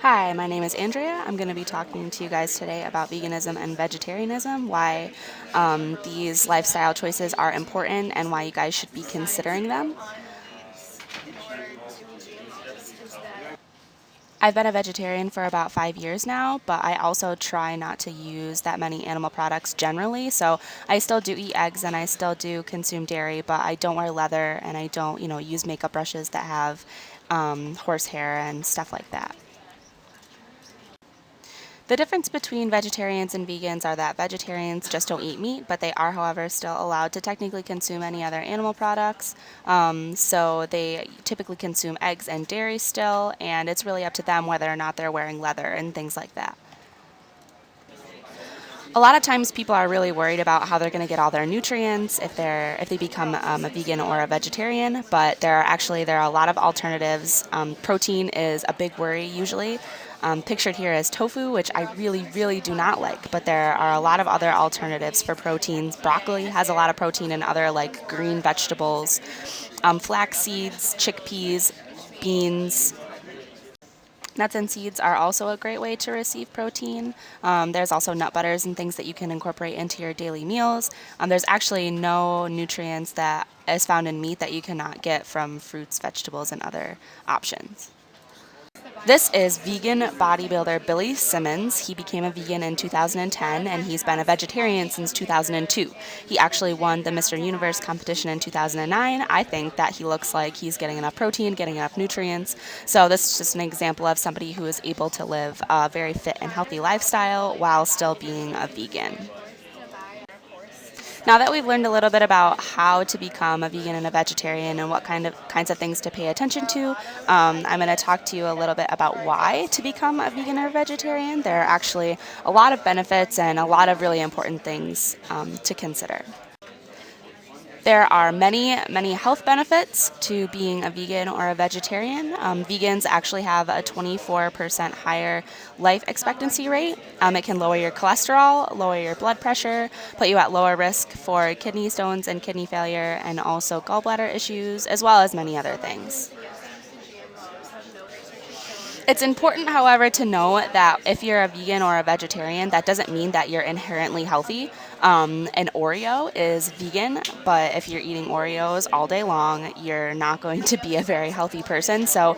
Hi, my name is Andrea. I'm going to be talking to you guys today about veganism and vegetarianism, why these lifestyle choices are important, and why you guys should be considering them. I've been a vegetarian for about 5 years now, but I also try not to use that many animal products generally. So I still do eat eggs and I still do consume dairy, but I don't wear leather and I don't, use makeup brushes that have horsehair and stuff like that. The difference between vegetarians and vegans are that vegetarians just don't eat meat, but they are, however, still allowed to technically consume any other animal products. So they typically consume eggs and dairy still, and it's really up to them whether or not they're wearing leather and things like that. A lot of times people are really worried about how they're going to get all their nutrients if they become a vegan or a vegetarian, but there are a lot of alternatives. Protein is a big worry usually. Pictured here as tofu, which I really, really do not like, but there are a lot of other alternatives for proteins. Broccoli has a lot of protein, and other like green vegetables, flax seeds, chickpeas, beans. Nuts and seeds are also a great way to receive protein. There's also nut butters and things that you can incorporate into your daily meals. There's actually no nutrients that is found in meat that you cannot get from fruits, vegetables, and other options. This is vegan bodybuilder Billy Simmons. He became a vegan in 2010 and he's been a vegetarian since 2002. He actually won the Mr. Universe competition in 2009. I think that he looks like he's getting enough protein, getting enough nutrients. So this is just an example of somebody who is able to live a very fit and healthy lifestyle while still being a vegan. Now that we've learned a little bit about how to become a vegan and a vegetarian and what kinds of things to pay attention to, I'm going to talk to you a little bit about why to become a vegan or vegetarian. There are actually a lot of benefits and a lot of really important things to consider. There are many, many health benefits to being a vegan or a vegetarian. Vegans actually have a 24% higher life expectancy rate. It can lower your cholesterol, lower your blood pressure, put you at lower risk for kidney stones and kidney failure, and also gallbladder issues, as well as many other things. It's important, however, to know that if you're a vegan or a vegetarian, that doesn't mean that you're inherently healthy. An Oreo is vegan, but if you're eating Oreos all day long, you're not going to be a very healthy person. So,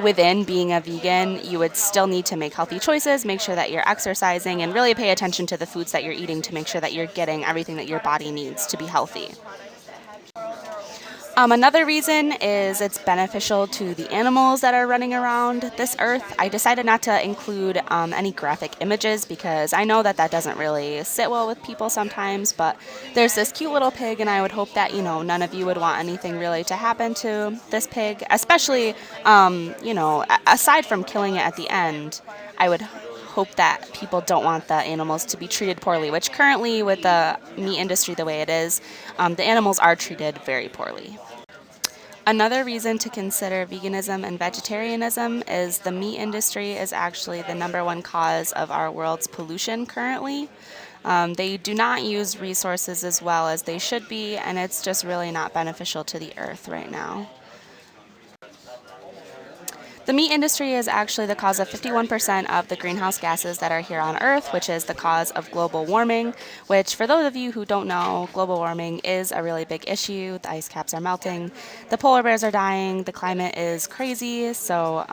within being a vegan, you would still need to make healthy choices, make sure that you're exercising, and really pay attention to the foods that you're eating to make sure that you're getting everything that your body needs to be healthy. Another reason is it's beneficial to the animals that are running around this earth. I decided not to include any graphic images because I know that that doesn't really sit well with people sometimes, but there's this cute little pig, and I would hope that, none of you would want anything really to happen to this pig, especially, aside from killing it at the end. I would hope that people don't want the animals to be treated poorly, which currently, with the meat industry the way it is, the animals are treated very poorly. Another reason to consider veganism and vegetarianism is the meat industry is actually the number one cause of our world's pollution currently. They do not use resources as well as they should be, and it's just really not beneficial to the earth right now. The meat industry is actually the cause of 51% of the greenhouse gases that are here on Earth, which is the cause of global warming, which, for those of you who don't know, global warming is a really big issue. The ice caps are melting, the polar bears are dying, the climate is crazy. So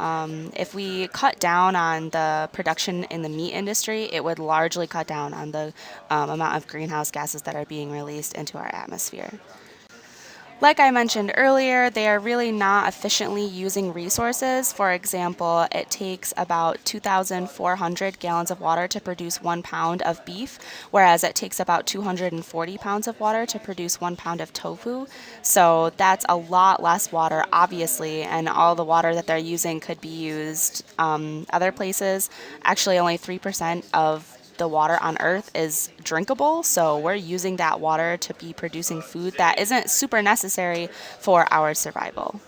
if we cut down on the production in the meat industry, it would largely cut down on the amount of greenhouse gases that are being released into our atmosphere. Like I mentioned earlier, they are really not efficiently using resources. For example, it takes about 2,400 gallons of water to produce 1 pound of beef, whereas it takes about 240 pounds of water to produce 1 pound of tofu. So that's a lot less water, obviously, and all the water that they're using could be used other places. Actually, only 3% of the water on Earth is drinkable, so we're using that water to be producing food that isn't super necessary for our survival.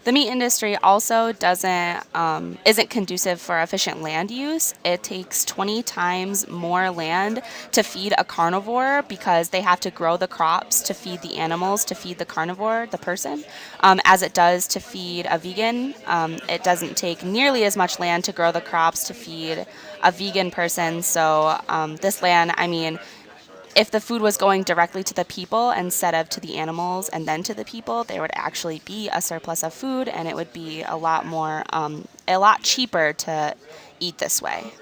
The meat industry also isn't conducive for efficient land use. It takes 20 times more land to feed a carnivore because they have to grow the crops to feed the animals, to feed the carnivore, the person, as it does to feed a vegan. It doesn't take nearly as much land to grow the crops to feed a vegan person. So this land, I mean, if the food was going directly to the people instead of to the animals and then to the people, there would actually be a surplus of food, and it would be a lot cheaper to eat this way.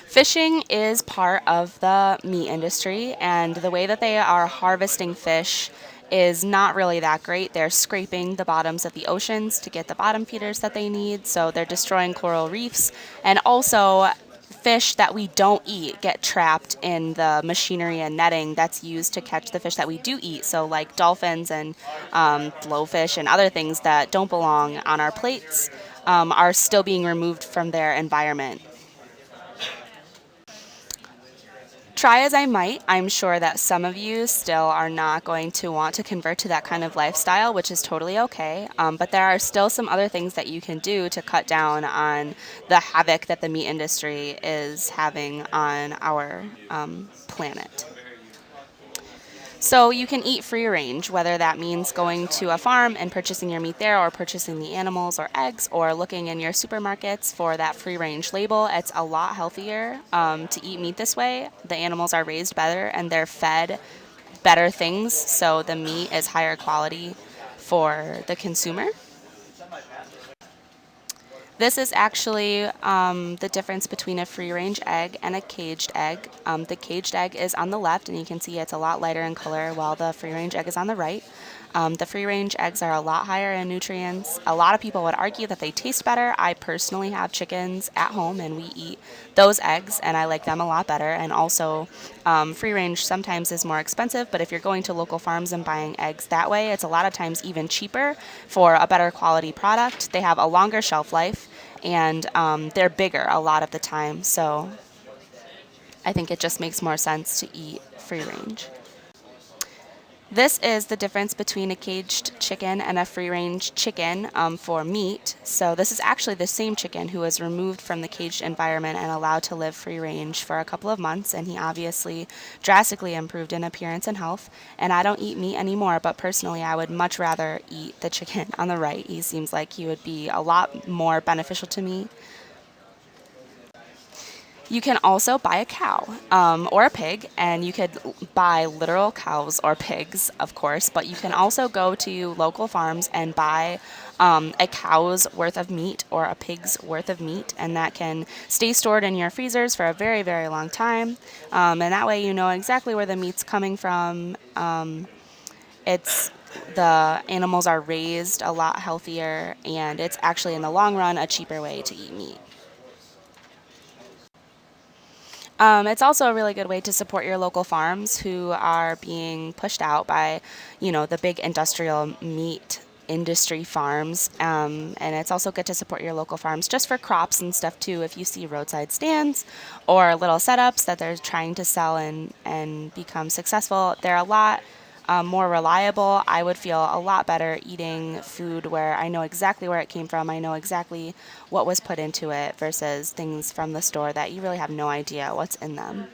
Fishing is part of the meat industry, and the way that they are harvesting fish is not really that great. They're scraping the bottoms of the oceans to get the bottom feeders that they need, so they're destroying coral reefs, and also fish that we don't eat get trapped in the machinery and netting that's used to catch the fish that we do eat. So, like dolphins and blowfish and other things that don't belong on our plates are still being removed from their environment. Try as I might, I'm sure that some of you still are not going to want to convert to that kind of lifestyle, which is totally okay. But there are still some other things that you can do to cut down on the havoc that the meat industry is having on our planet. So you can eat free range, whether that means going to a farm and purchasing your meat there, or purchasing the animals or eggs, or looking in your supermarkets for that free range label. It's a lot healthier to eat meat this way. The animals are raised better and they're fed better things, so the meat is higher quality for the consumer. This is actually the difference between a free-range egg and a caged egg. The caged egg is on the left, and you can see it's a lot lighter in color, while the free-range egg is on the right. The free-range eggs are a lot higher in nutrients. A lot of people would argue that they taste better. I personally have chickens at home, and we eat those eggs, and I like them a lot better. And also, free-range sometimes is more expensive, but if you're going to local farms and buying eggs that way, it's a lot of times even cheaper for a better quality product. They have a longer shelf life, and they're bigger a lot of the time. So I think it just makes more sense to eat free-range. This is the difference between a caged chicken and a free-range chicken for meat. So this is actually the same chicken who was removed from the caged environment and allowed to live free-range for a couple of months, and he obviously drastically improved in appearance and health. And I don't eat meat anymore, but personally I would much rather eat the chicken on the right. He seems like he would be a lot more beneficial to me. You can also buy a cow or a pig, and you could buy literal cows or pigs, of course, but you can also go to local farms and buy a cow's worth of meat or a pig's worth of meat, and that can stay stored in your freezers for a very, very long time. And that way you know exactly where the meat's coming from. It's the animals are raised a lot healthier, and it's actually in the long run a cheaper way to eat meat. It's also a really good way to support your local farms who are being pushed out by, the big industrial meat industry farms. And it's also good to support your local farms just for crops and stuff too. If you see roadside stands or little setups that they're trying to sell and become successful, they're a lot more reliable. I would feel a lot better eating food where I know exactly where it came from. I know exactly what was put into it versus things from the store that you really have no idea what's in them.